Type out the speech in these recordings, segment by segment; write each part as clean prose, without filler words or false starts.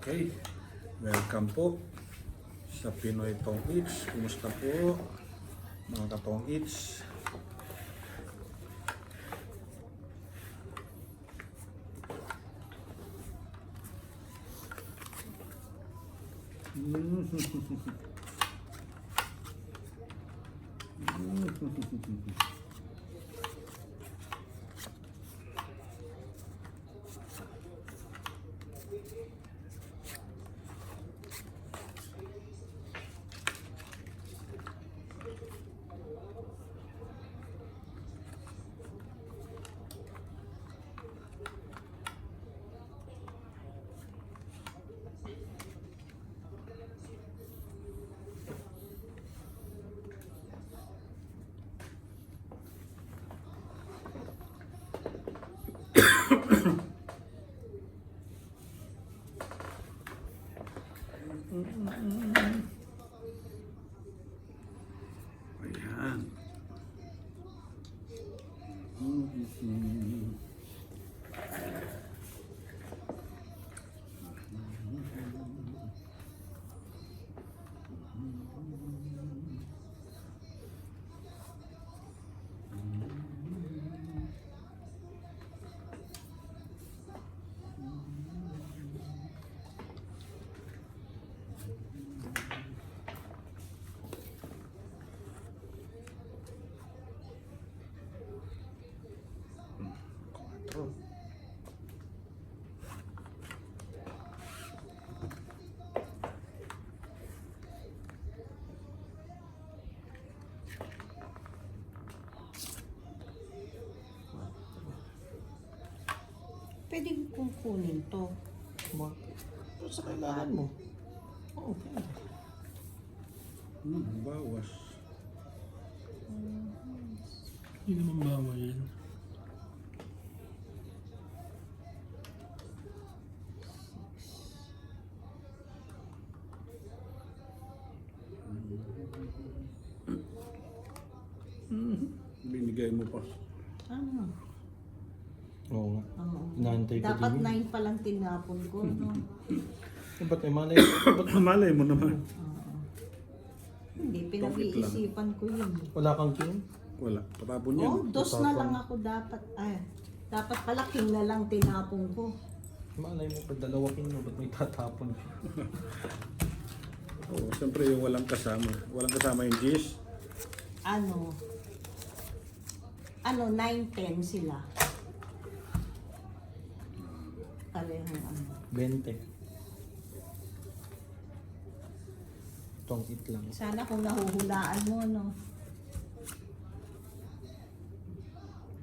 Okay, welcome po sa Pinoy Tong Eats. Kumusta po mga katong eats? Ayan. Quatro. Pwede kong kunin to. Sa kailangan mo. Oo, pwede. Bawas. Hindi naman bawal yan. Binigay mo pa. Ano? Oo nga. Oo. Inaantay ko Dapat din 9 yun. pa lang tinapon ko, no? Ba't may malay? Malay mo naman. Oo. Hindi, pinag-iisipan ko yun. Wala kang king? Wala. Patapon yan. Oh, dos na lang ako dapat. Ay, dapat pala king na lang tinapon ko. Malay mo pa dalawa king mo, ba't may tatapon ka? Oo, siyempre yung walang kasama. Walang kasama yung G's. Ano, 9-10 sila. Parehong ano. 20. Tong it lang. Sana kung nahuhulaan mo, no?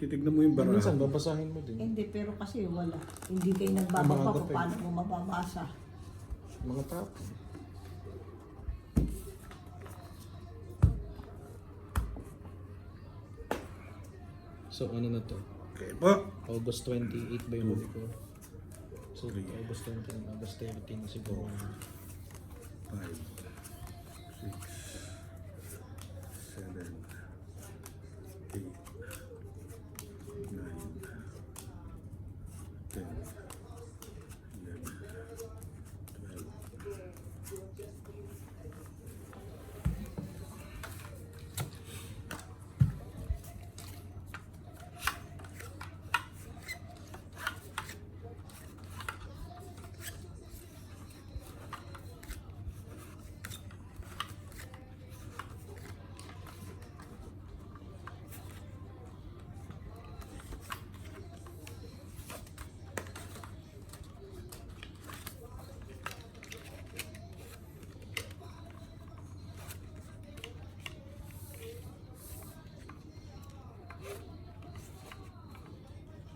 Titignan mo yung Minsan baraha. babasahin mo din. Hindi, pero kasi wala. Hindi kayo nagbababa Umaga kung pa eh. paano mo mababasa. Mga tapon. So ano na to? Okay po. August 28 ba yung huli ko? So August 20 and August 13 siguro. 5, 6, 7, 8, 9, 10, 11, 12.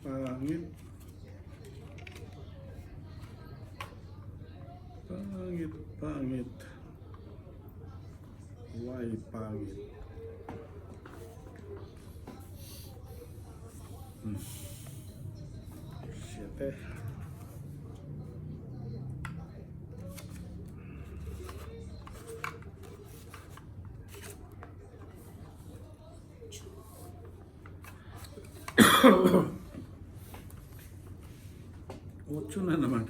Pangit. Pangit, pangit. Why pangit? Siete. Ocho na naman.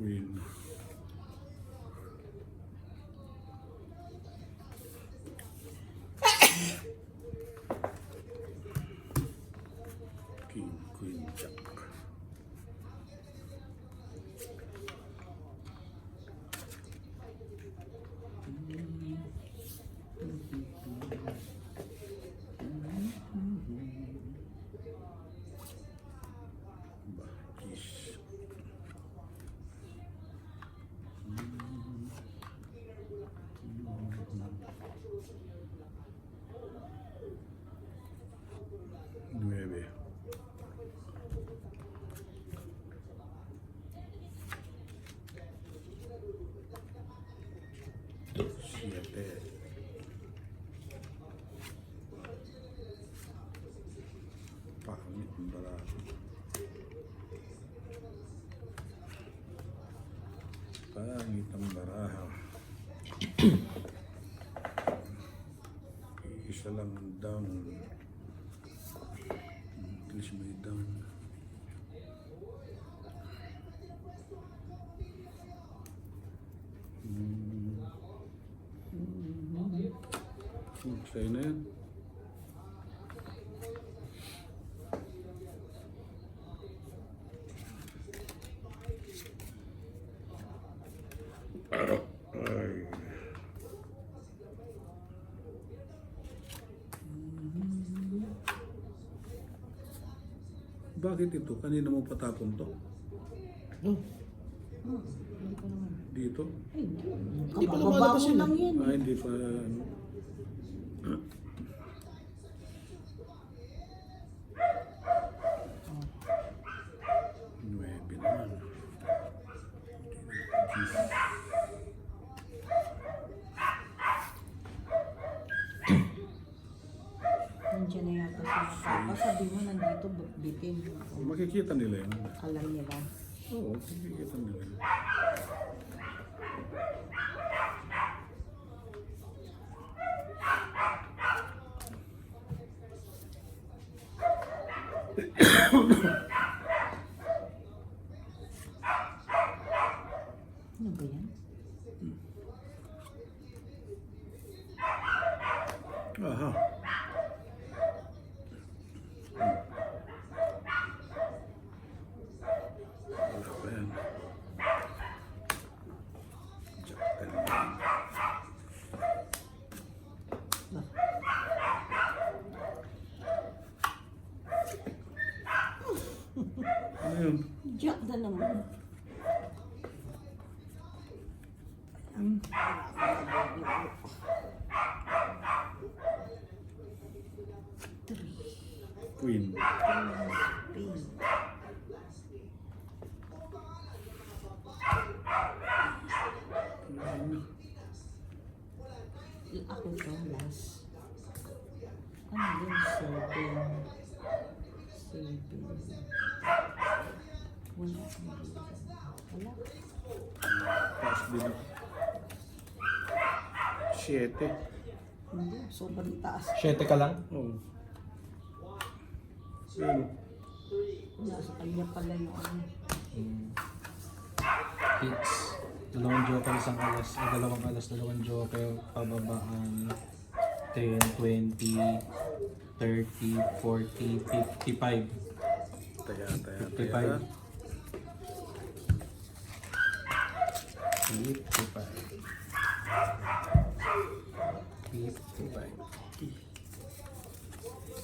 Queen. King, Queen, Jack. Bakis. Nueve. Siete. Pangit ang barato. Pangit ang baraha. Isa lang down. At least may down. Sa'yo na yan. Ay. Bakit ito? Kanina mo patapon to? No. Hindi ko naman. Dito? Ay, hindi. Hindi pa Kabababa lumalabas mo yun, lang yan. Ah, hindi pa ano. Nuebe naman. Diyos. Nandiyan na yata si Papa. Sabi mo nandito, bitin. Makikita nila yun. Alam niya ba? Oo, makikita nila yun. Ano ba yan? Aha. Wala pa yan. Jack ten. Ano yun? Jack na naman. Queen. Ako to last. Ano yun? Seven. Wala. Wala. Taas din ako. 7. Hindi. Sobrang taas. 7 ka lang? Oo. Ano? Nasa kanya pala yung ano. Hits. Dalawang joker, isang alas. Dalawang alas, dalawang joker. Pababaan. 10, 20, 30, 40, 55. Taya. 55. 55.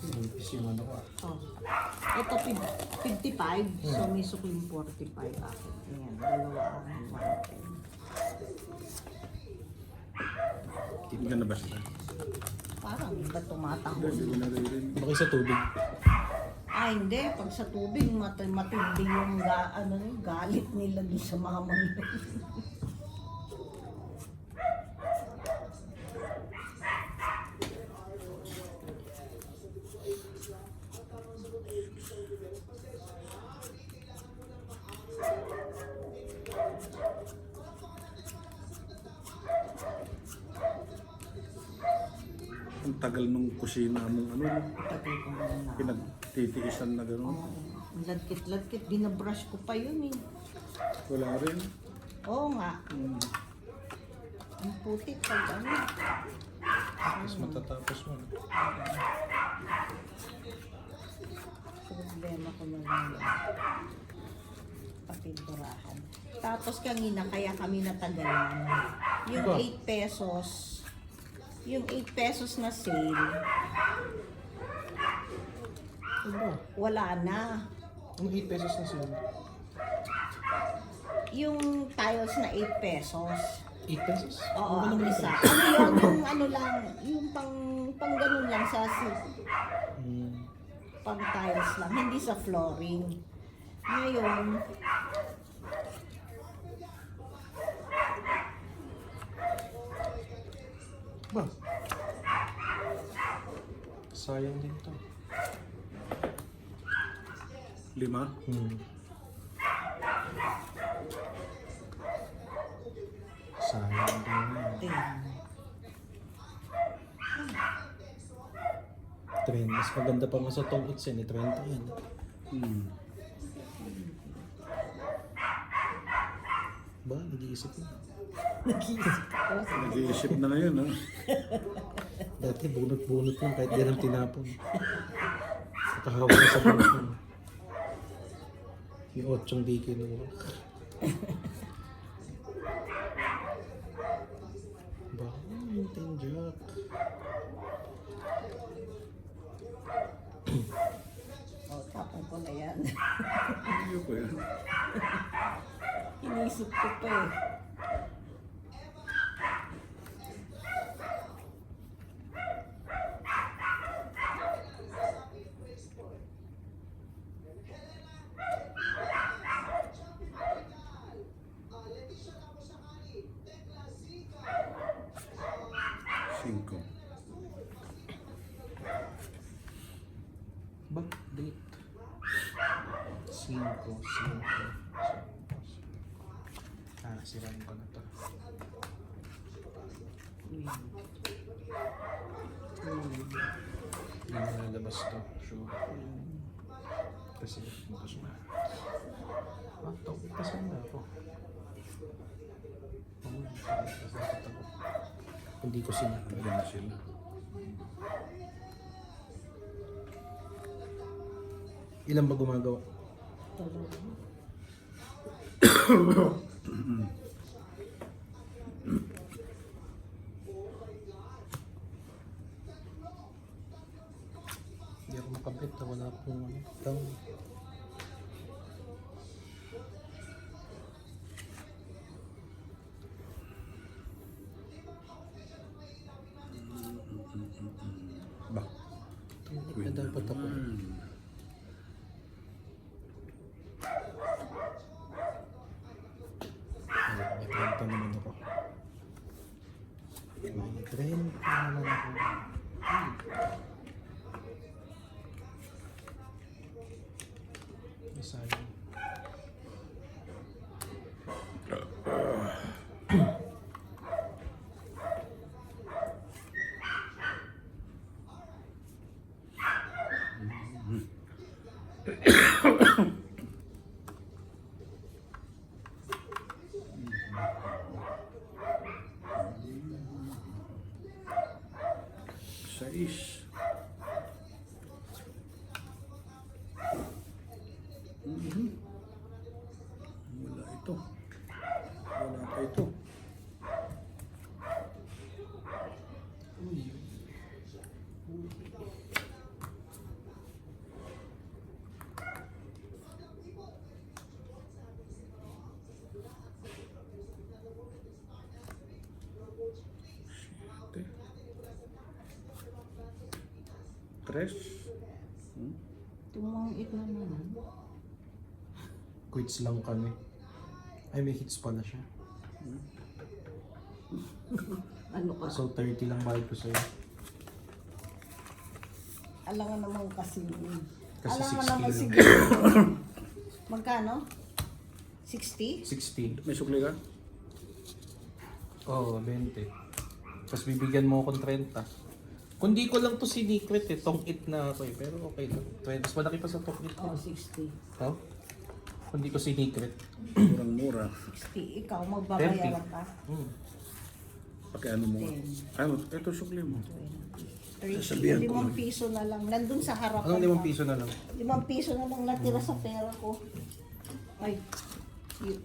Nipis yung ano ka. Oh. Ito 55. So may sukling 45 akin. Ayan. Dalawa ang 110. Hindi ka na ba sila? Parang iba tumatahol. Hindi ko naririnig. Ano kayo sa tubig? Ah, hindi. Pag sa tubig, matindi yung galit nila dun sa mama nila. Ang tagal nung kusina mong ano, Tagal ko na. pinagtitiisan na gano'n. Oh, ladkit-ladkit. Binabrush ko pa yun eh. Wala rin. Oo nga. Ang putik pag ano. Tapos matatapos mo. Problema ko na lang yun. Papinturahan. Tapos kanina kaya kami natagalan. Yung Ba? 8 pesos. Yung 8 pesos na sale, Ano? wala na. Ang 8 pesos na sila. Yung tiles na 8 pesos. 8 pesos? Oo, Ano ang naman isa. ito? Ano yun? Yung ano lang, yung pang ganun lang sa pang tiles lang, hindi sa flooring. Ngayon, Ba? Sayang din to. 5. Sayang din yan. 10. Mas maganda pa nga sa tong it's yan, 30 yan. Ba? Nag-iisip na. Nag-iisip na ngayon, ha? Dati bunot-bunot lang kahit di lang tinapon. Nakahawa na sa bunot. Yung 8 di kinuha. Ba? Yung 10 jack. Oh, tapon ko na yan. Hindi ko yan. Inisip ko pa eh. Cinco. Ba? Date. 5. Ah, sirain ko na to. Hindi na lalabas to. Sure. Kasi bukas na. Ah, to. Bukas na ako. Hindi ko sinapa. Hindi na sila. Ilan ba gumagawa? Hindi ako makabit na wala akong down. Ba? Tumalik na dapat ako. May 30 naman ako. May 30 naman ako. Ay, sayang. Sais. Wala ito. Wala pa ito. Siete. Tres. Tumangit na naman. Quits lang kami. Ay, may hits pala siya. Ano ka? So, 30 lang bayad ko sa'yo. Alangan naman kasi. Kasi Alangan 60 naman lang. siguro. Magkano? 60? 60. May sukli ka? Oo, 20. Tapos bibigyan mo akong 30. Kung di ko lang to sinikret eh, tong it na ako eh. Pero okay lang. 20. Mas malaki pa sa tong it Oo, ko. 60. Oh? Hindi ko sinikret. Murang-mura. 60. Ikaw, magbabayaran ka. Pakiano mo nga. 10, Ano, ito sukli mo. 20, Sasabihan 30. ko. 5 piso na lang. Nandun sa harapan. Anong 5 piso na lang? 5 piso na lang natira sa pera ko. Ay, 3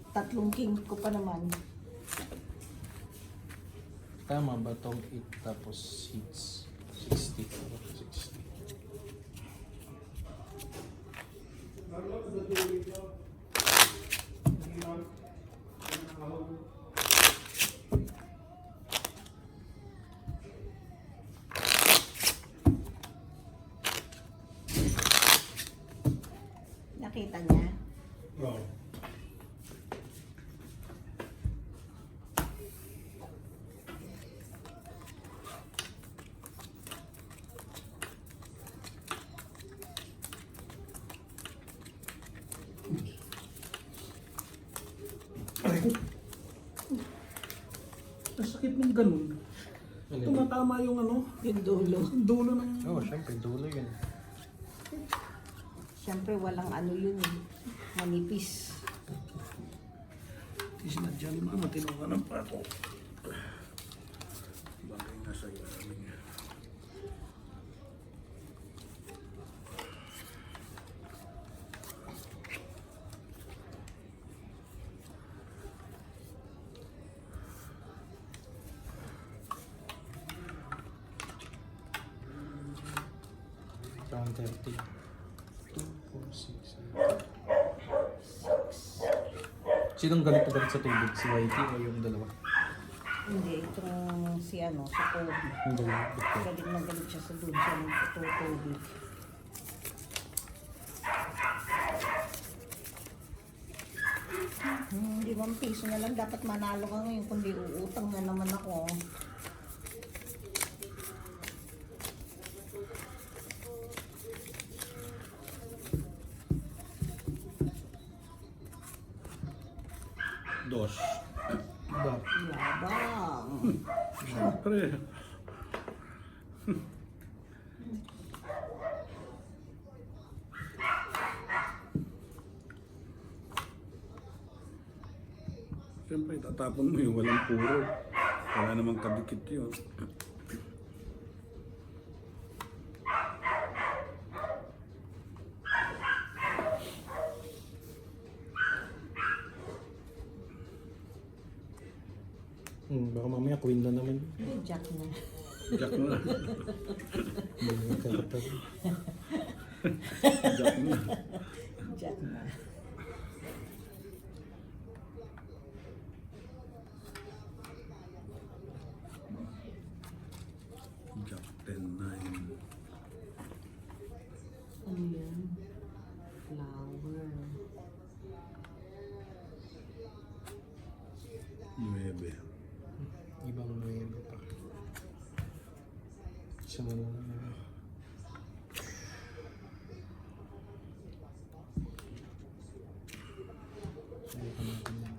king ko pa naman. Tama ba itong 8 tapos hits? 60. 60. Nakita niya? Wow. Nasakit ng ganun. Tumatama yung ano, Yung dulo. yung dulo ng... Oo, syempre, dulo yun. Siyempre walang ano yun eh. Manipis. Sinadyan mo, matino ka ng pato. Bagay nga sa'yo. Around 30. 2, 4, 6, 7. Sinong galit na galit sa tubig? Si Whitey o yung dalawa? Hindi, itong si ano, si Kobe. Yung dalawa. Bakit? Galing na galit siya sa doon siya ng tubig. Limang piso na lang dapat manalo ka ngayon kundi uutang na naman ako. Dos. Ba? Yabang. Siyempre. Siyempre, tatapon mo yung walang puro. Wala namang kadikit yun. Baka mamaya queen na naman. Hindi, Jack na. Jack na. Hindi naman kakatabi. Jack na. Jack na. Jack 10-9. Ano yan? Flower. 9. Ibang nuwebo pa. Isa na lang. Subukan natin yan.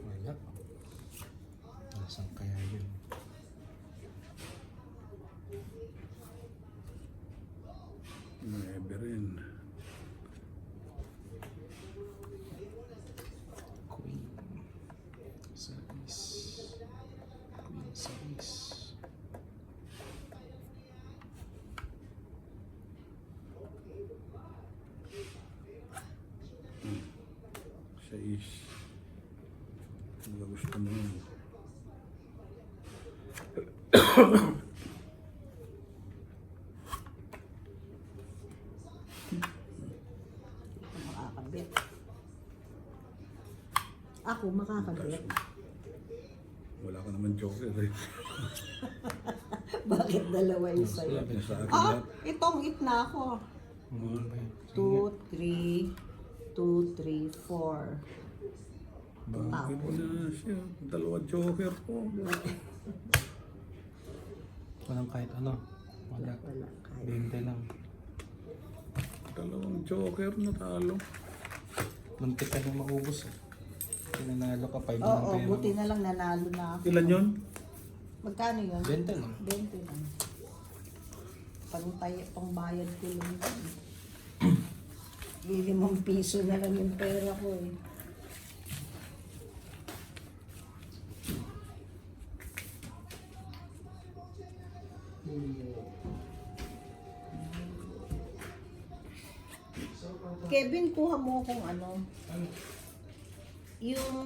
Wala. Nasaan kaya yun? Nuebe rin. Queen. Sais. Queen sais. Sais. Ano gusto mo yun? Makakabit. Ako makakabit. Wala ka naman joker eh. Bakit dalawa yung sa'yo? Lahat na sa akin Ah, lahat. itong hit na ako. Ano ba yan? 2, 3, 2, 3, 4. Bakit na siya? Dalawa joker po. Walang kahit ano. Wala. Wala. Kahit. 20 lang. Dalawang joker na talo. Muntik ka nang maubos eh. Pinanalo ka 5 lang Oo, pera. buti na lang nanalo na ako. Ilan yun? Magkano yun? 20 lang. 20 lang. Pangbayad ko lang yun. ₱5 na lang yung pera ko eh. Kevin, kuha mo kung ano, yung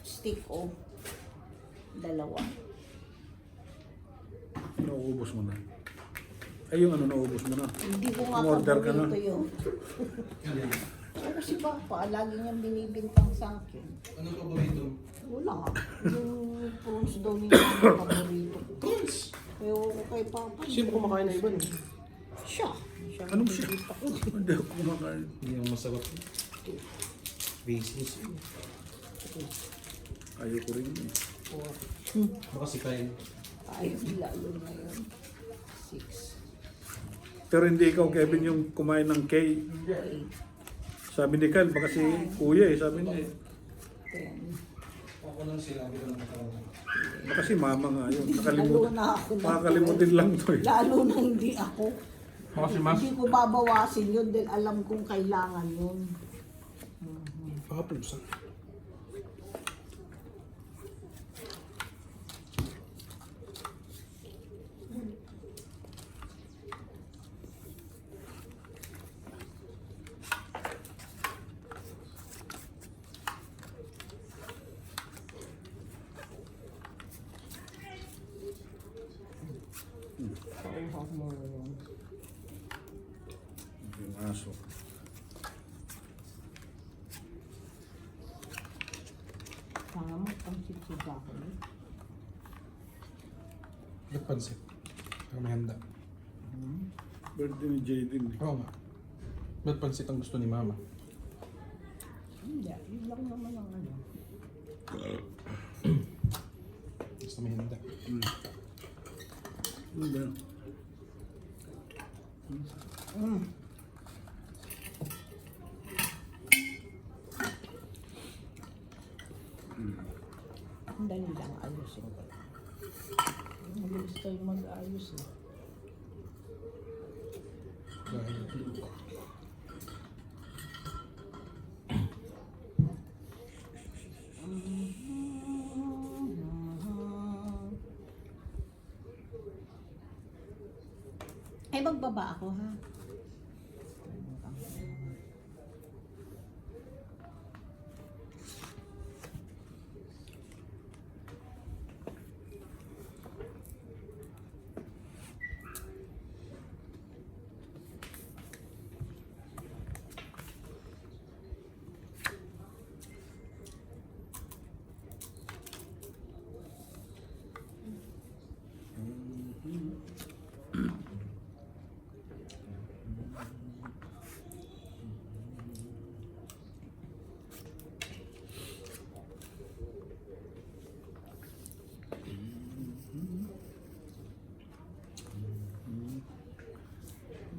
stick o dalawa. Nauubos mo na. Ay, yung ano, nauubos mo na. Hindi ko nga Umorder ka paborito na? yun. Pero si Papa, lagi niyang binibintang sa akin. Anong paborito? Wala. Yung prawns daw niya ang paborito. Prawns! Pero kay Papa, Sino kumakain na iba nun? siya. Siya ang Anong siya? paborito ko. Hindi ako kumakain. Hindi ang masarap. Basis. Ayoko rin yun. Baka si Kyle. Ayaw lalo ngayon. 6, Pero hindi ikaw, Kevin, yung kumain ng K. 8, Sabi ni Kyle, baka si Kuya eh, sabi niya eh. 10. Ako lang sinabi ko ng katawan. Baka si Mama nga yun. Lalo Nakalimutan. na ako. Makakalimutin lang to eh. Lalo na hindi ako. Baka si Mas. Hindi ko babawasin yun dahil alam kong kailangan yun. Baka pulsa. Pauhak mo yun. Yung aso. Tama, ang sitsida ko eh. Ba't pansit? Baka may handa. Birthday ni Jaden eh. Oo nga. Ba't pansit ang gusto ni Mama? Hindi, yun lang naman ang ano. Gusto may handa. Hindi. Mm. Ang dali lang ayusin ko. Mabilis tayo mag-ayos eh. Dahil Ay, magbaba ako ha.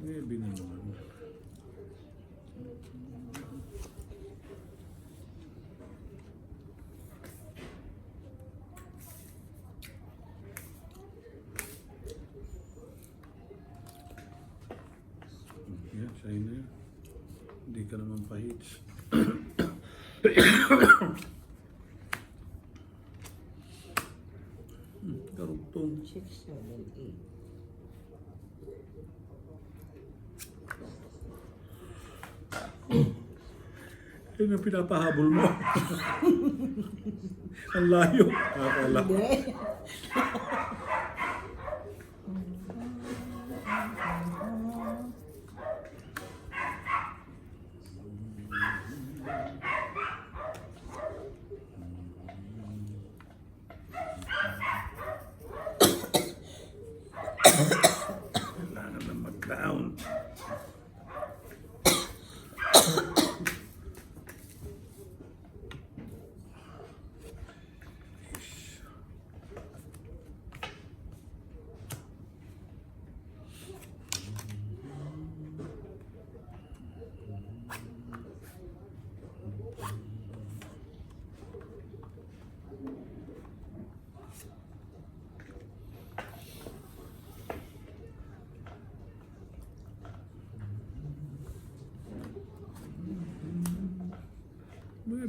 Maybe naman. Yan, sa'yo na yan. Hindi ka naman pa-hits. Karugtong. 6, 7, 8. Yun ang pinapahabol mo. Ang layo. Akala. Hindi. Kailangan na mag-down.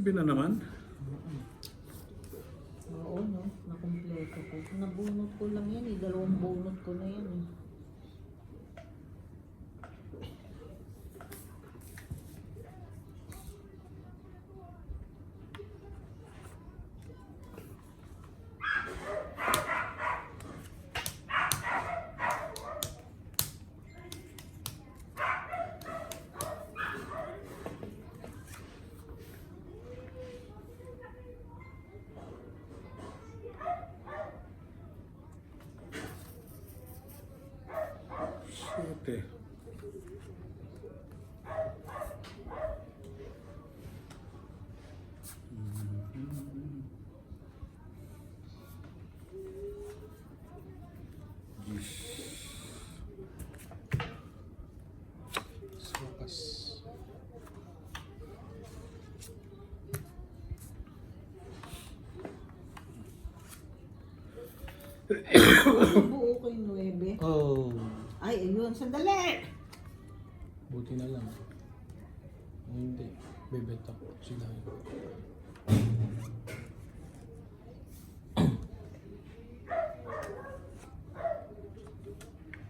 12 na naman. Oo, no? Nakumpleto ko. Nabunot ko lang yan eh. 2 bunot ko na yan eh. Siyete. Sukas. Buo ko yung 9. Oh. Ay, ayun. Sandali! Buti na lang. Ay, hindi. Bebet ako. Sila yun.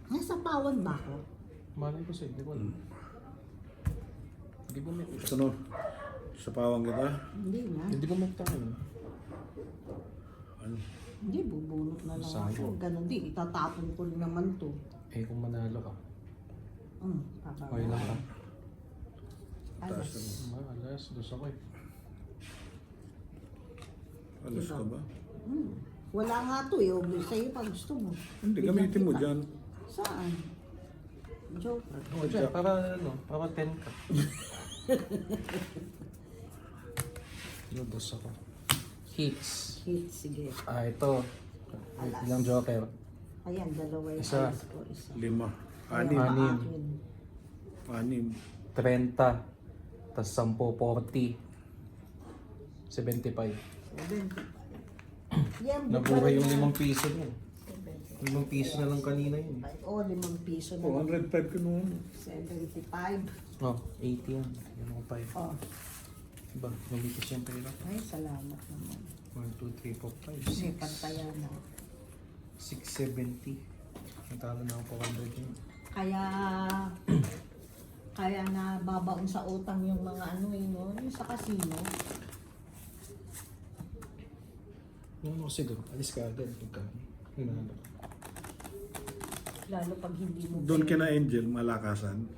Nasa pawan ba ako? Malay ko sa'yo. Di ko alam. Hindi bumit. Gusto no? Sa pawang kita? Hindi na. Hindi bumit tayo. Ano? Hindi, bubunot na lang Sayang. ako. Ganon din. Itatapon ko rin naman to. Eh, kung manalo ka. Pababa. Okay lang ka. Alas. Alas. Dos ako eh. Alas ka ba? Wala nga to eh. Obi sa'yo pa gusto mo. Hindi, Bigyan gamitin mo kita. dyan. Saan? Joker. Oo, dyan. Para ano, para 10 ka. Yung dos ako. Hits. Hit, sige. Ah, ito. Wait, ilang joker? Ayan, 2 yung Isa. alas ko. Isa. 5. Ayan, 6. Anim. 6. 30. Tapos 10, 40. 75. 70. Yan, Nabuhay yung bukal na. 5 piso niya. 5 piso na lang kanina yun. Oo, 5 piso na. 105 ka noon. 75. Oh, 80 yan. Yan ang 5. Oh, Diba? Lumipis yung pera. ay, salamat naman. 1, 2, 3, 4, 5, May 6. pantayan na. 670. Natalo na ako 400 yun. Kaya, kaya na babaon sa utang yung mga ano eh, no? Yung sa casino. Yung ano kasi doon, alis ka agad pagka hinalo. Lalo pag hindi mo... Doon kina Angel, malakasan.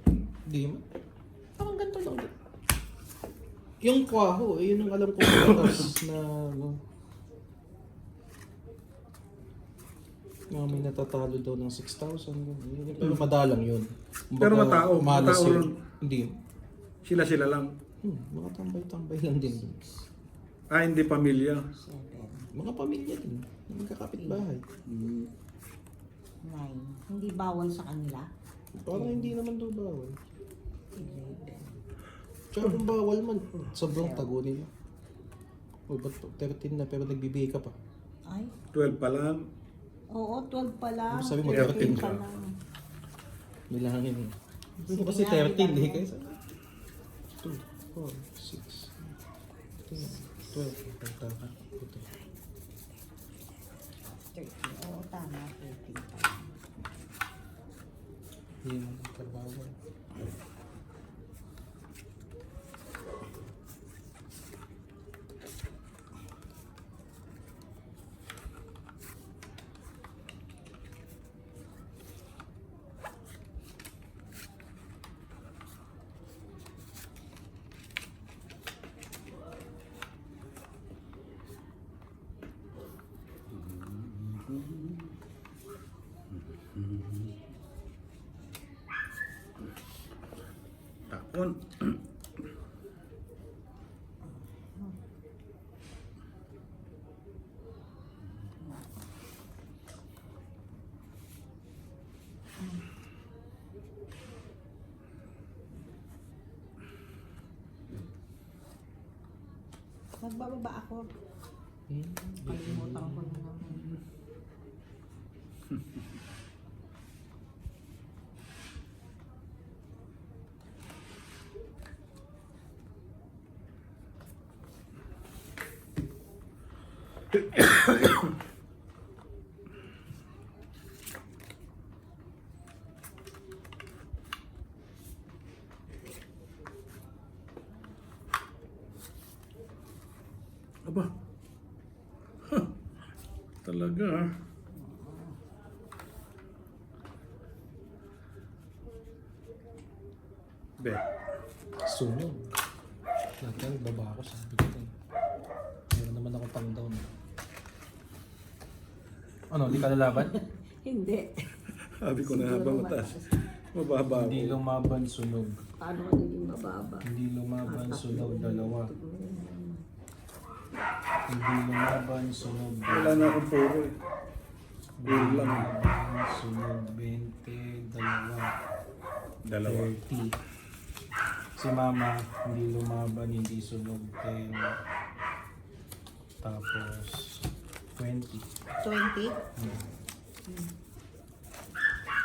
Hindi mo. Parang ganito lang. Yung kwaho, eh, yun ang alam ko batas na ano. May natatalo daw ng 6,000. Ganun. Pero madalang yun. Pero Kumbaga, matao, malas matao yun. ron. Hindi. Sila lang. Mga tambay-tambay lang din. Ah, hindi pamilya. 7, Mga pamilya din. Magkakapit bahay. 9. Hindi bawal sa kanila. Parang hindi naman daw bawal. 11. Tsaka kung bawal man, sobrang tago nila. O ba't 13 na pero nagbibigay ka pa? Ay, 12 pa lang. oo, 12 pa lang. Sabi mo, 13 13 pa ka. lang. Nilangin. Sige Kasi nga, 13 eh. ilangin. Kaysa 2, 4, 6, 10, 12. Pagtaka. Ito. 13. Oo, tama. 13 pa lang. Hindi mo nagkabawal. Tapon. Magbababa ako. Kalimutan ko na naman. Aba. Huh. Talaga ha. Bet. Sunog. Lahat yan, baba ako sa ko eh. Meron naman ako pang down. Ano, di ka lalaban? Hindi. Sabi ko na Siguro habang mataas. Mababa ako. Hindi lumaban, sunog. Paano ka naging mababa? Hindi lumaban, sunog, dalawa. Hindi lumaban, sunog, Wala na akong puro eh. Puro lang. lumaban, sunog, 20, dalawa. Dalawa. 30. Si mama, hindi lumaban, hindi sunog, 10. Tapos, 20. 20?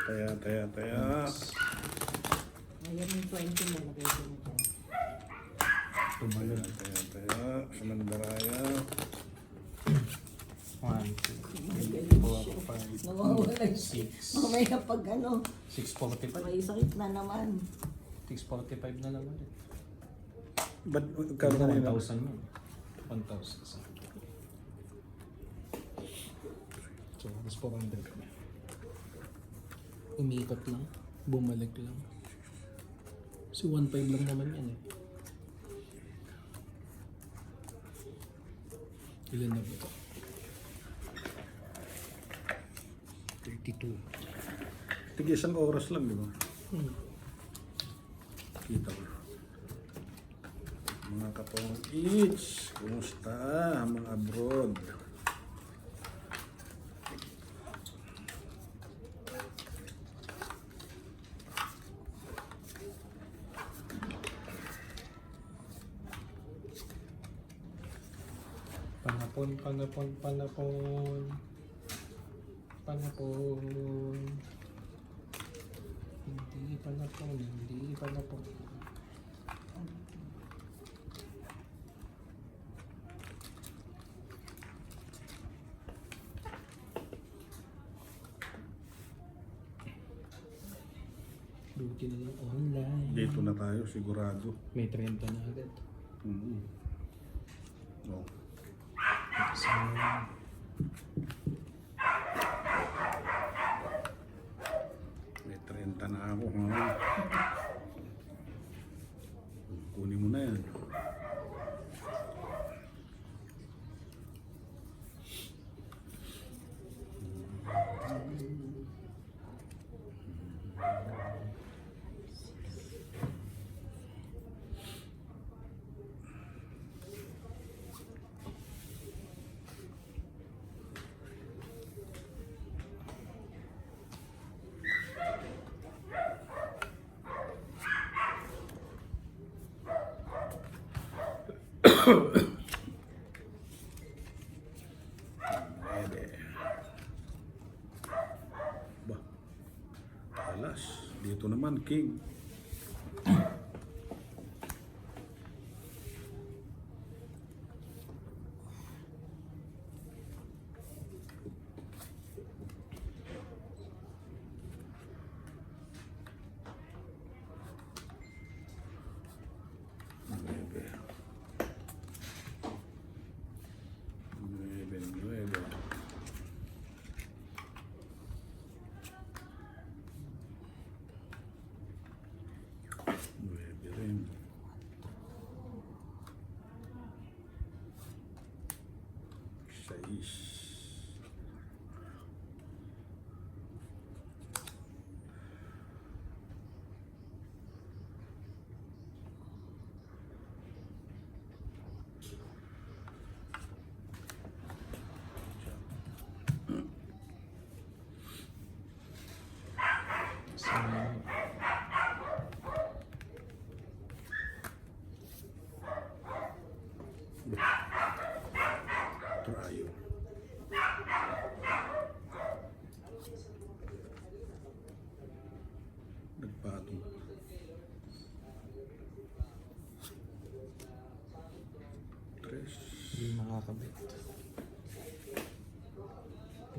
Taya. Ayan yung 20 na lagay ko na dyan. Tumalon. Taya. Samandaraya. 1, 2, 3, 4, 5, Nawawala 6. Mamaya pag ano, 645. may sakit na naman. 645 na lang ulit. Ba't Kaya karoon na 1,000 yun. 1,000. So, mas 400 kami. Umikot lang. Bumalik lang. Si 1,500 lang naman yan eh. Ilan na ba ito? 32. Tig isang oras lang, di ba? Kita ko. Mga katong eats, kumusta mga abroad? Panapon. Hindi panapon. Duty na lang online. Dito na tayo, sigurado. May 30 na agad. Mm-hmm. Oh. So, May 30 na ako. Ha? Kunin mo na yan. Pwede. Ba? Alas. Dito naman, King. Nueve. Nueve. Nueve rin. Seis. so, Tayo. Nagpatong. Tres. hindi makakabit.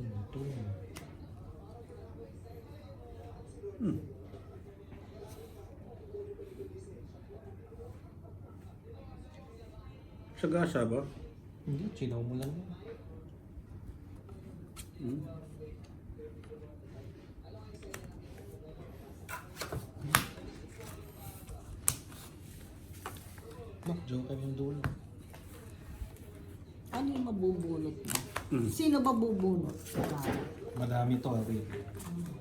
Ito. Sa gasa ba? Hindi, chinaw mo lang yan. Hmm. Joker yung dulo. Ano yung mabubunot mo? Mm. Sino ba bubunot? Madami to, Ari.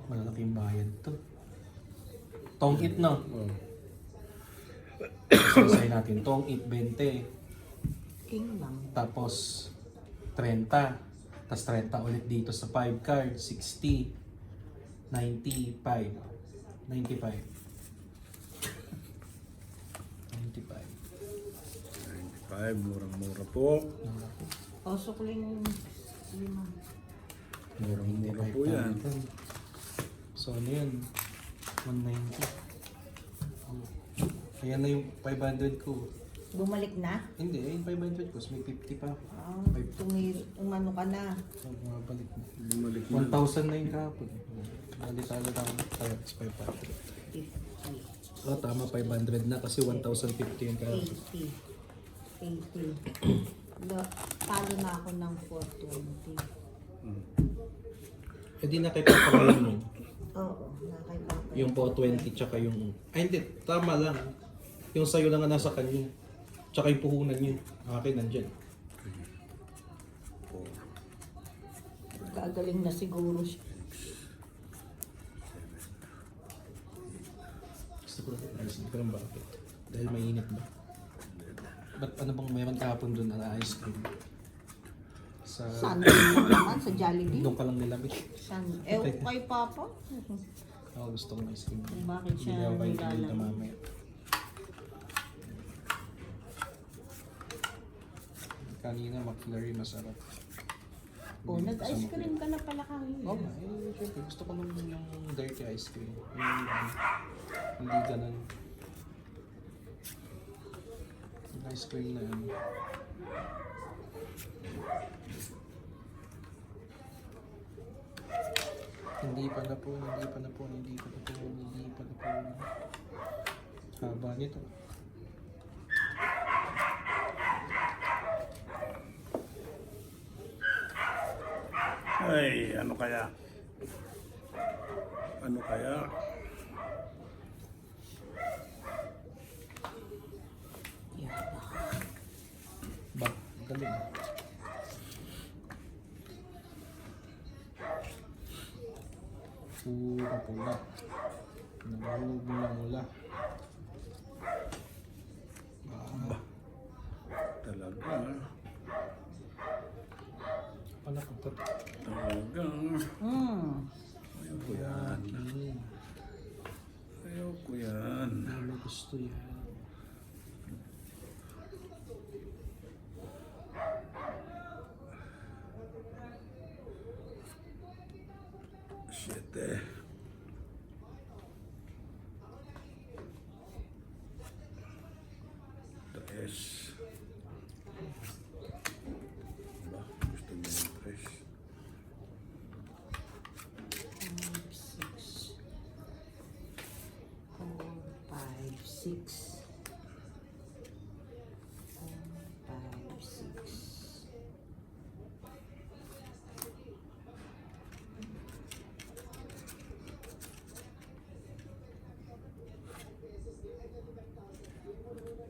Malaking bayan to. Tong-it na. Oh. Sasay natin. Tong-it 20. King lang. Tapos 30. Tapos 30 ulit dito sa 5 card. 60. 95. 95. 95. 95, murang-mura po. Pasok lang yung lima. Murang-mura po yan. So ano yun? 190. Ayan na yung 500 ko. Bumalik na? Hindi, yung 500 ko. May 50 pa. Ah, umano ka na. So, bumabalik na. Bumalik na. 1,000 na yung kahapon. Balitala na ako. Tapos 500. 50, Oh, tama, 500 na kasi 1,050 yung kahapon. 80. Talo na ako ng 420. Eh di na kay Papa ngayon mo. Oo, nakay Papa. Yung 420 tsaka yung... Ay hindi, tama lang. Yung sa'yo lang nga nasa kanya. Tsaka yung puhunan niya. Akin nandyan. Gagaling na siguro siya. Gusto ko lang, ayos ko lang bakit. Dahil mainit ba? Ba't ano bang meron kahapon doon na ice cream? Sa... Saan lang naman? Sa Jollibee? Doon ka lang nilamig. Saan? Kay Papa? Ako gusto ko ng ice cream. Bakit siya Hindi ako kayo nilalamig? pinita mamaya. Kanina McFlurry masarap. Oh, nag-ice cream ka na pala kanina. Oo nga, eh, syempre gusto ko nung yung dirty ice cream. Hindi ganun. Yung ice cream na yun. Hindi pa na po. Haba nito. Ay, ano kaya? Ano kaya? Ba, galing. Puro pula. Nahulog mo lang mula. Talaga. Palakot. Talaga. Ayoko yan. Ayoko yan. Ano gusto yan? Shit eh. Tres. Ba, gusto mo yung tres? 6. 5, 6.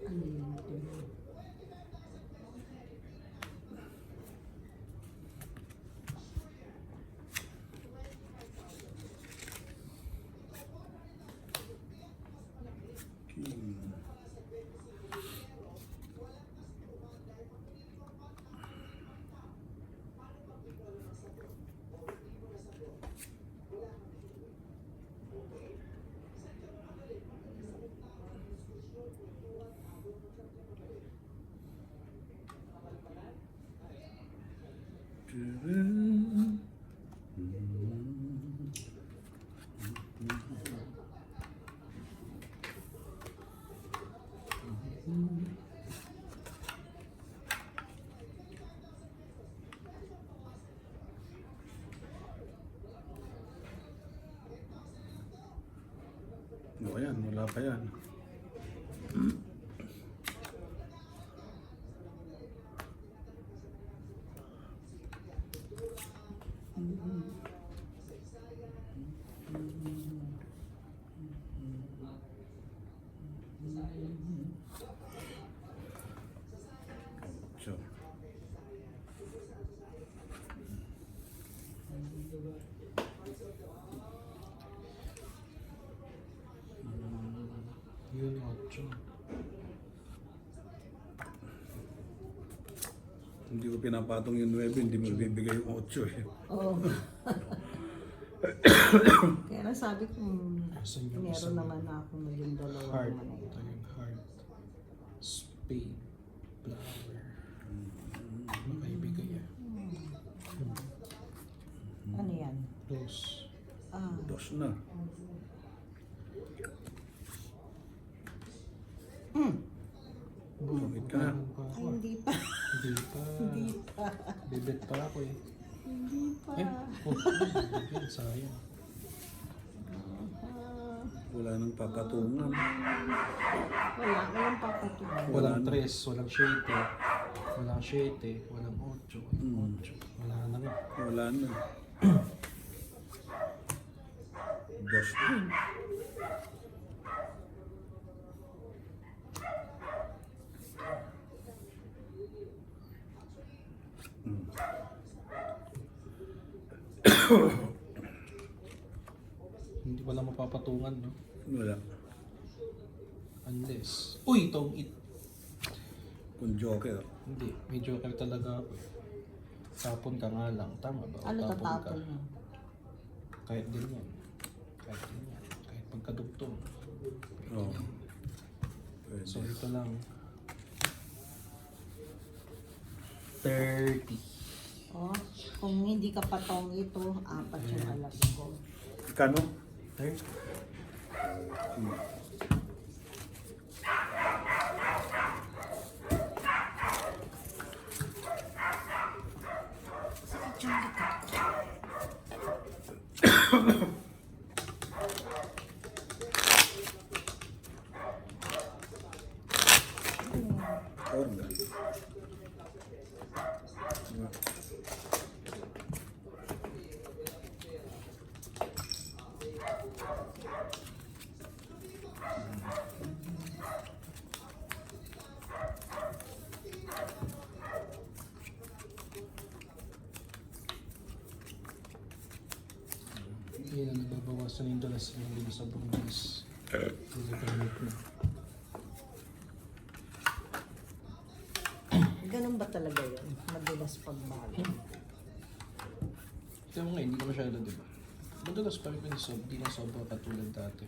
Ano yun? King. Wala pa yan. So, Yun, 8. hindi ko pinapatong yung 9, hindi mo bibigay yung 8 eh. Oo. Kaya lang sabi ko, Asan yung meron isa? naman ako naging dalawa Heart. naman na Ito yun. yung heart. Spade. Flower. Makaibigay ah. Ano yan? Rose. Ah, 2 na. Sumit ka na. Meron pa ay, ako. hindi pa. Hindi pa. Hindi pa. Bibit pa ako eh. Hindi pa. Eh, yun, sayang. Ah, Wala nang papatungan. walang papatungan. Walang na. 3, walang 7. Walang 7, walang 8, walang 8. Wala na nga. Wala na. 2 din. Hindi wala mapapatungan, no? Wala. Unless... Uy, itong it. Kung joker. Hindi, may joker talaga ako eh. Tapon ka nga lang. Tama ba? Ano Tapon ka. tatapon mo? Kahit din yan. Kahit din yan. Kahit pagkadugtong. Oo. So Pwede. ito lang. 30. Oh, kung hindi ka patong ito, 4 yung alas ko. Kano? 30. Orga. Hindi na nababawasan yung dalas ng bilis sa bilis. Hindi gamit na. Ganun ba talaga yun? Madalas pagbago. Ito mo nga, hindi na masyado, di ba? Madalas pa rin yung sob, di na sobrang katulad dati.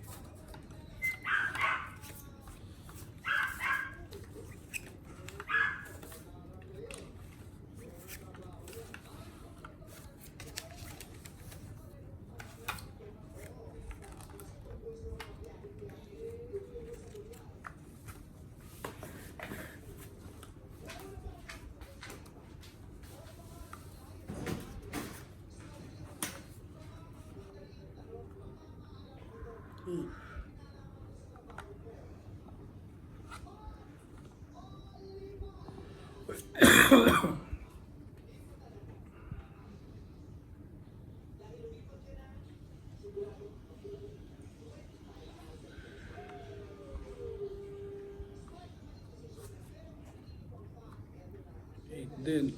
Eh, Din.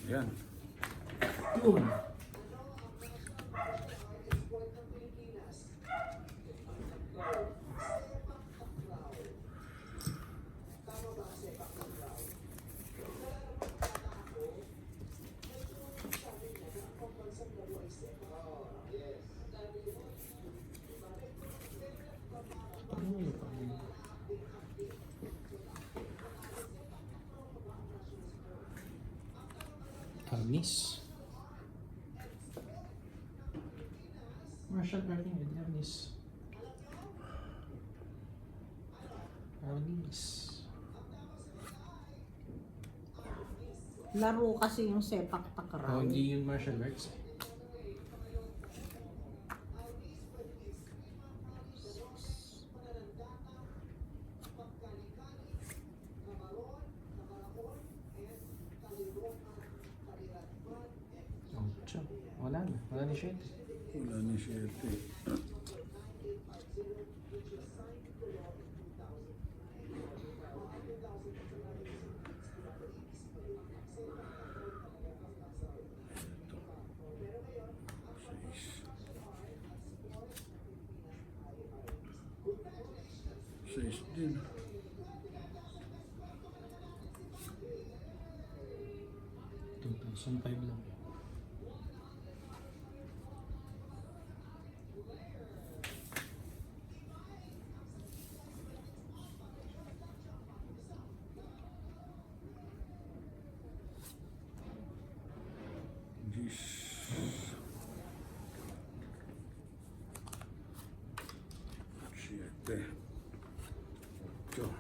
Yan. Yun! Anis. Martial party with anis. Nice. Laro kasi yung sepak takraw. Oh, hindi yun martial arts. Ocho. Wala na. Wala ni shit. Wala ni 7. Seis din. $2,500 lang. Diyos. 7. 8.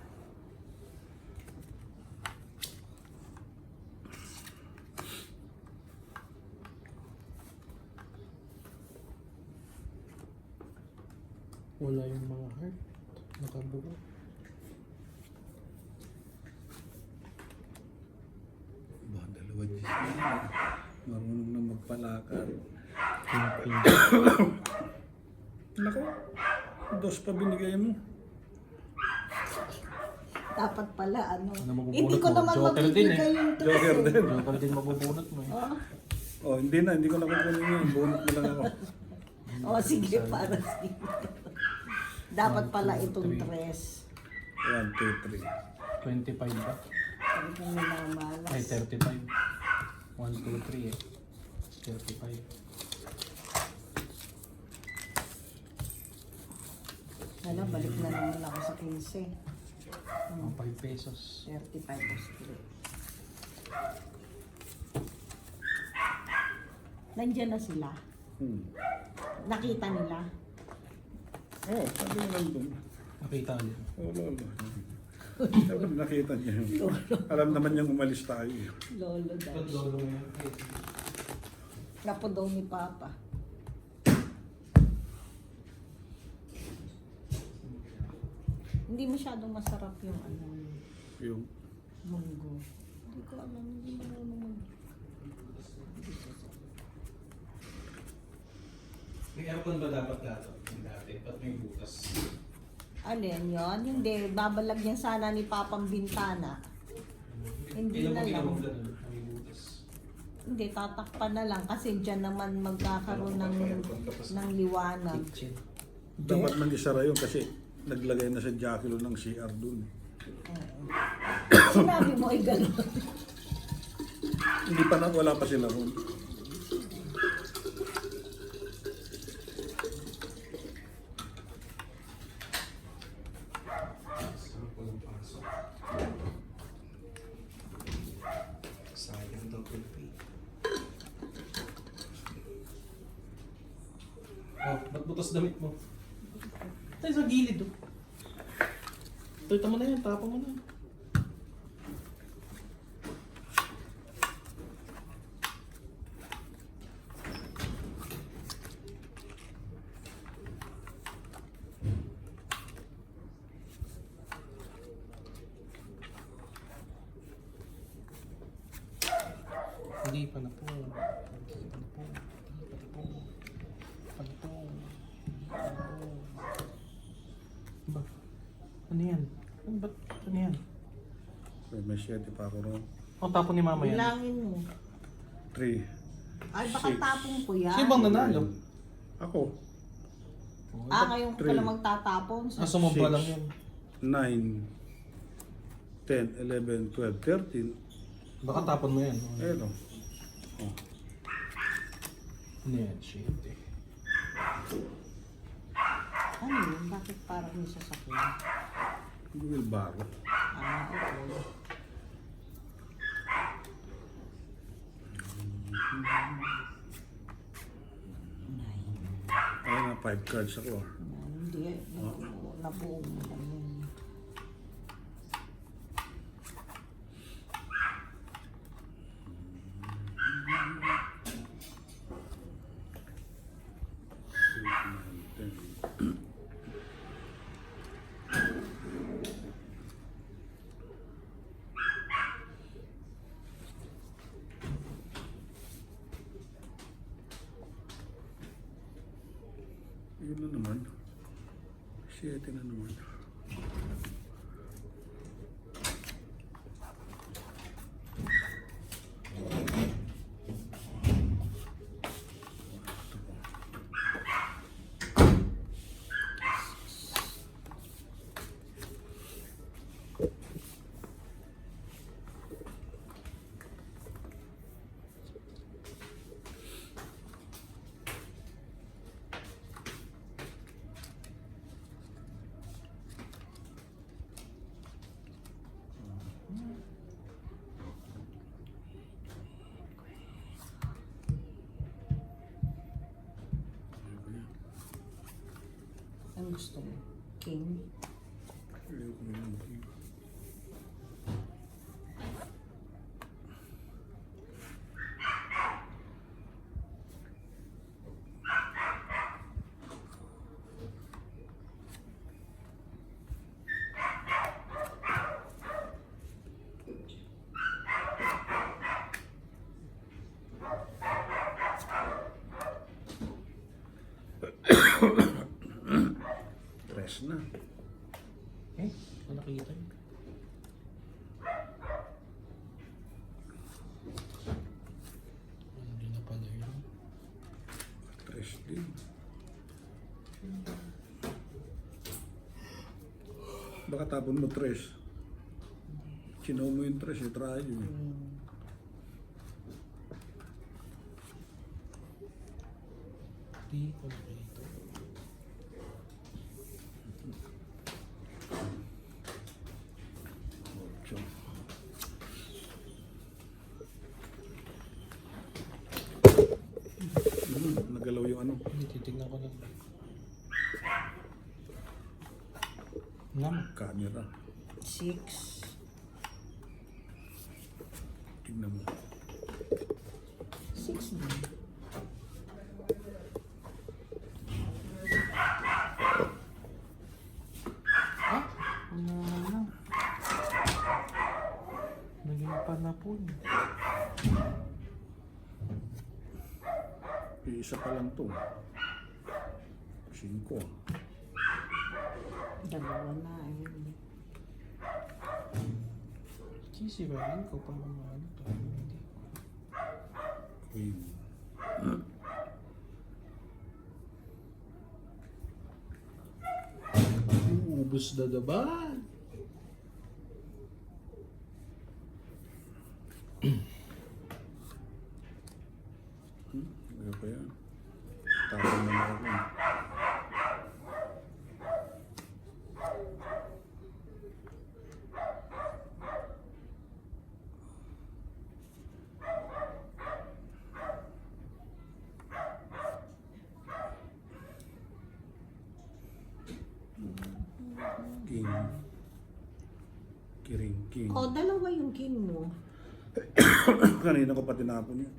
Wala yung mga heart. Nakabuo. Ba, dalawa Diyos na. Marunong na magpalakad. King. Nako, dos pa binigay mo. Dapat pala ano. Ano mabubunot Hindi ko mo? naman Joker din mabibigay eh. yung Joker din. Joker din mabubunot mo eh. Oh. Oh, hindi na, hindi ko na kukunin yun. Bunot na lang ako. Oh, sige, para sige. Dapat pala 1, 2, itong 3. 1, 2, 3. 25 ba? Sabi ko minamalas. Ay, 35. 1, 2, 3 eh. 35. Hala, balik na naman ako sa 15. Mga 5 pesos. 35 o split. Nandiyan na sila. Nakita nila. Oh, sabi mo nandun. Nakita niyo. Oh, lolo. Sabi nakita niya yun. Alam naman niyang umalis tayo. Lolo daw. lolo mo yan? Napo daw ni Papa. Hindi masyadong masarap yung ano, Yung munggo. Hindi ko alam, hindi mo naman. May aircon ba dapat dato? Dati, ba't may butas? Alin yun? Hindi, babalagyan sana ni Papang bintana. Hindi Ilan na mo lang. ginamog na nun? May butas. Hindi, tatakpan na lang kasi dyan naman magkakaroon ng liwanag. Kitchen. dapat man isara yun kasi naglagay na sa Jaculo ng CR dun. Sinabi mo ay gano'n. Hindi pa na, wala pa sila ron. Sayang double pay. Oh, ba't butas damit mo? Tayo sa gilid oh. Ito mo na yan, tapang mo na. Hindi pa na po. Ba? Ano yan? Ano yan? May 7 pa ako ron. O tapon ni mama yan. Bilangin mo. 3. Ay, baka Six. tapong ko yan. Sino bang nanalo? Ako. Ngayon ka Three. lang magtatapon. Ah, sumobra Six. lang yun. 9, 10, 11, 12, 13. Baka tapon mo yan. Ayun o. Oh. Ano yan? Shit eh. Ano yun? Bakit parang may sasakyan? Wheelbarrow. Ah, okay. Ayun na, 5 cards ako. Hindi. Nabuo mo lang yun. Yun na naman. 7 na naman. Ang gusto mo? King? Ayoko na lang. Tres na. Eh, ano nakita yun? Hindi na pala yun. Tres din. Baka tapon mo tres. Chinaw mo yung tres, try yun. Di ko nakita. Ocho. Nagalaw yung ano. Hindi, titignan ko lang. Nam. Camera. 6. Tignan mo. 6 din. Ah? Ano? Naging panapon. Isa pa lang to. 5. Dalawa na. Ayun. Sisirain ko pa mga ano to. Hindi. Queen. Ubus na naman. Ano pa yan? Tapon na ako. King. Kiring king. Oh, dalawa yung king mo. Kanina ko pa tinapon yun.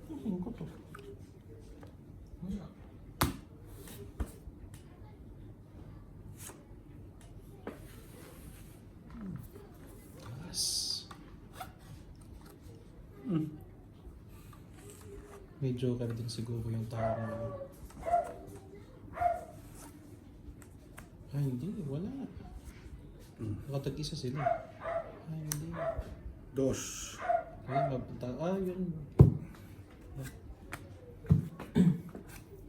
Tingin ko to. Wala. Taas. May joker din siguro yung tao na yun. Ah, hindi. Wala. Nakatag-isa sila. Ah, hindi. Dos. Ay, mapunta. Ah, yun.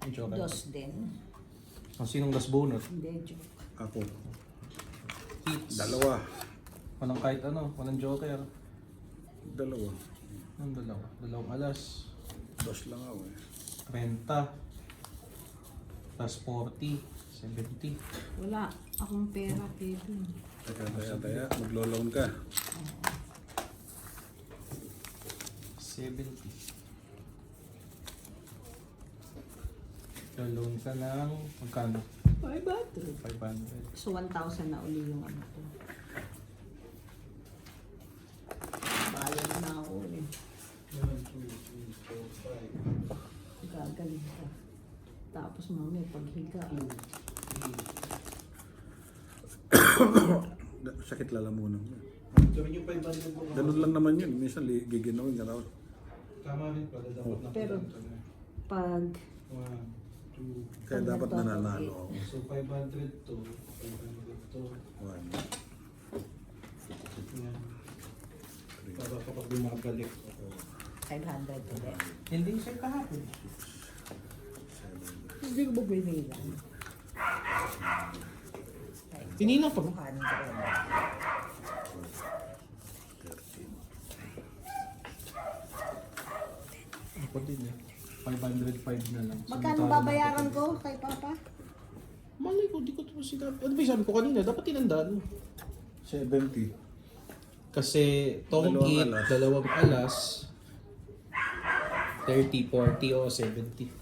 Yung joker. 2 din. Ang sinong last bonus? Hindi, joke. Ako. Hits. Dalawa. Walang kahit ano. Walang joker. Dalawa. Ang dalawa. Dalawang alas. Dos lang ako eh. 30. Plus 40. 70. Wala akong pera, Kevin. Taya. Maglo-loan ka. 70. Loan ka ng magkano? 500. 500. So, 1,000 na uli yung ano ko. Bayad na ako eh. 1, 2, 3, 4, 5. Gagaling ka. Tapos mamaya paghiga. Sakit lalamunan mo. Gawin yung 500 mo. Ganun lang naman yun. Minsan giginawin ka raw. Tama rin pala. Dapat na Pero, pag 1, 2. Kaya dapat nananalo ako. So 500 to. 500 to. 1, Yan. 3, Para kapag bumabalik. 500 ulit. Hindi siya kahapon. 7, Hindi ko ba binilang? Pinila pa. 200. 13. Ako din eh. 505 na lang. Magkano Samantala babayaran ako ko kay Papa? Malay ko, di ko ito sinabi. Ano ba yung sabi ko kanina? Dapat tinandaan mo. 70. Kasi tongkit, Dalawang alas. 30, 40 o 70.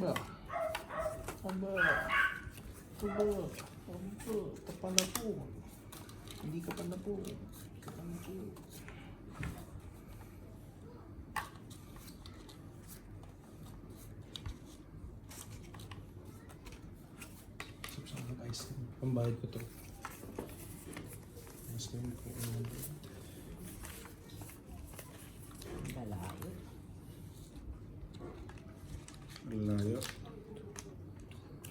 Ba? Aba? Aba? Aba? Kapal na po. Hindi kapal na po. Kapal na po. Sa ice cream. Pambayad ko to. Ice cream ko. Galayo. Layo.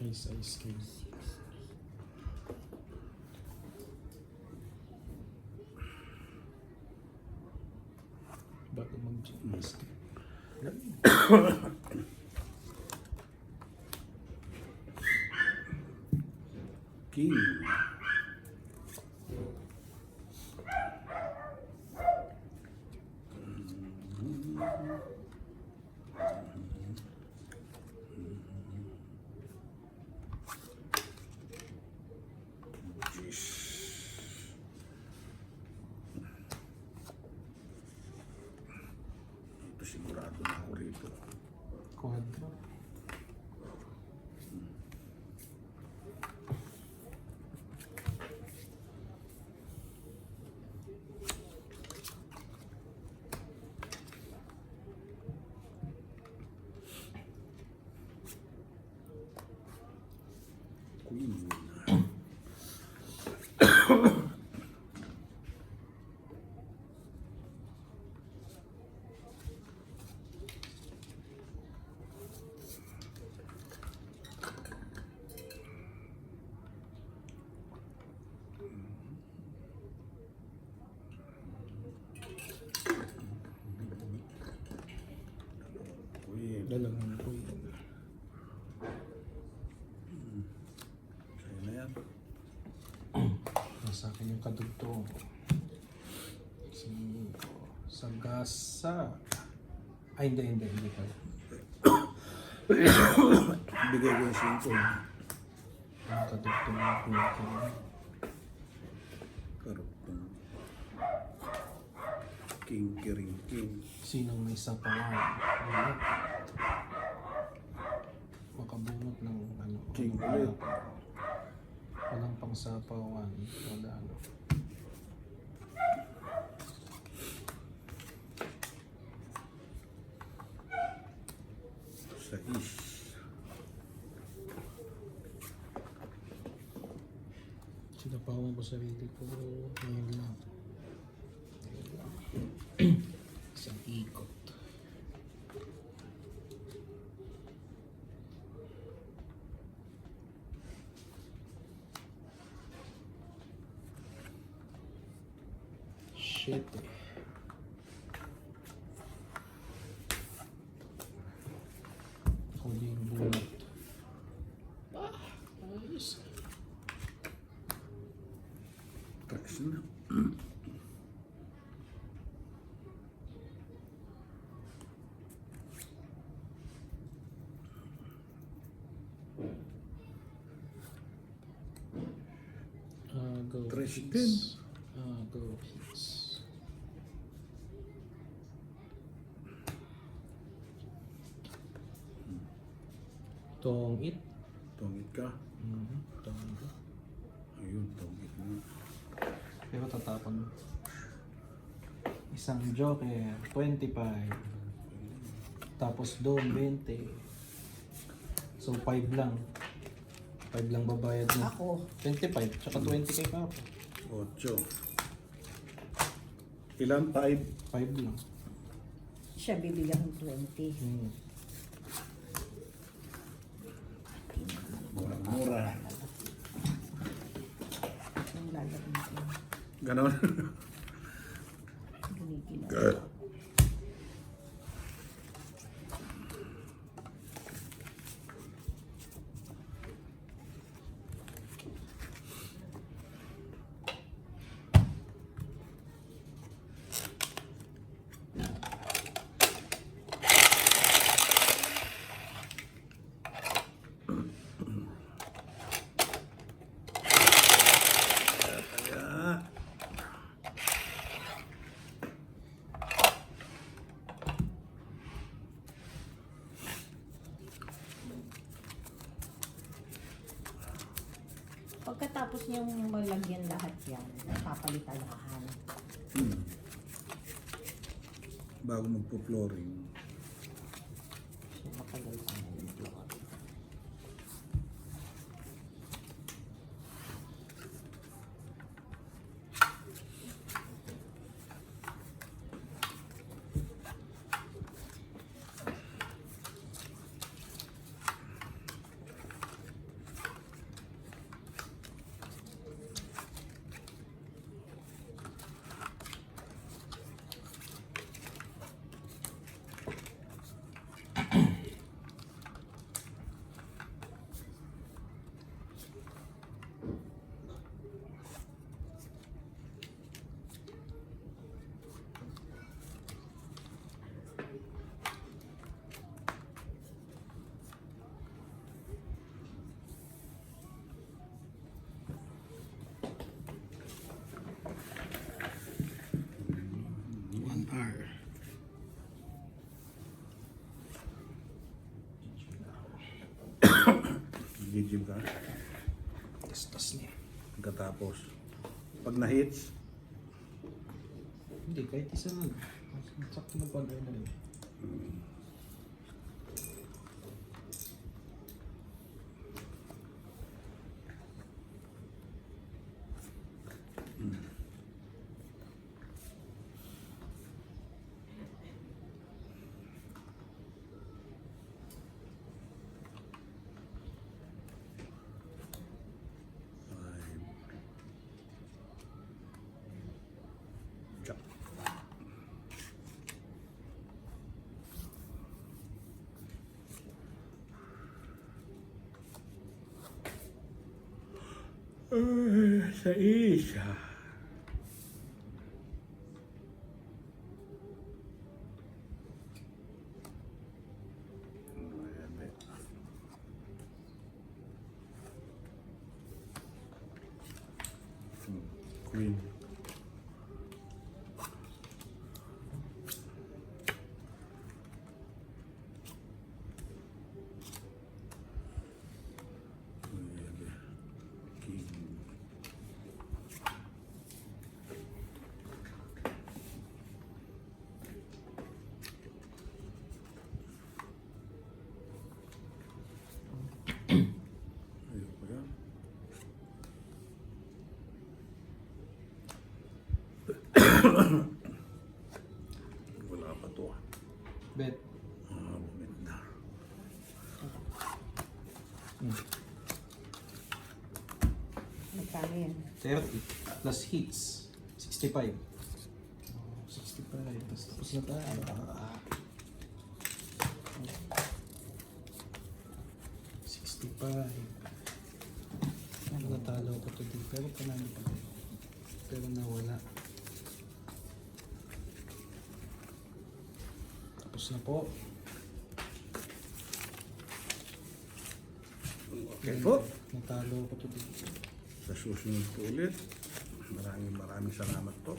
Ice cream. Bago mag-ice cream. King. Jeez. Ito sigurado na ako rito. Quadro. Queen. Queen. Dalawang queen. Sa'yo na yan. Nasa akin yung kadugtong. 5. Sagasa. Ay, hindi pala. Bigay ko yung 5. Yung kadugtong ng queen. Karugtong. King, kiring, king. Sinong may sapawan? Wala. Makabunot ng ano. King wala ulit. pa. Walang pang sapawan. Wala ano. Sa is. Sinapawan ko sarili ko. Ngayon lang. Isang ikot. Shit eh. Huli yung bunot. Ayos. Tracks na. Go Trash hits. din. Go hits. Tongit. Tongit ka. Tongit. Ayun, tongit na. Pero tatapon. Isang joker, 25. Tapos doon, 20. So, 5 lang. 5 lang babayad mo. Ako, 25, tsaka 20 kay Papa. 8. Ilan? 5. 5 lang. siya bibigyan ng 20. Mura-mura. Ang lalagyan ko. Ganon. Ginigilaw. Kaya, Pagkatapos niyang malagyan lahat yan, papalitan lahat. bago magpo-flooring. So, matagal pa na yung floor. Gigim ka. Tas niya. Pagkatapos. Pag na-hits, Hindi, kahit isa lang. Sakto na pag na yun. Chop. Sa isa. Queen. King. Ayun pa yan. Wala pa to ah. Bet. Bumit na. Magkano yan? 30 plus hits. 65. 65. Tapos na tayo. 65. Natalo ko to dito. Pero panalo pa tayo. Pero nawala. Tapos na po. Okay po. Natalo ko to dito. Sa susunod po ulit. Maraming salamat po.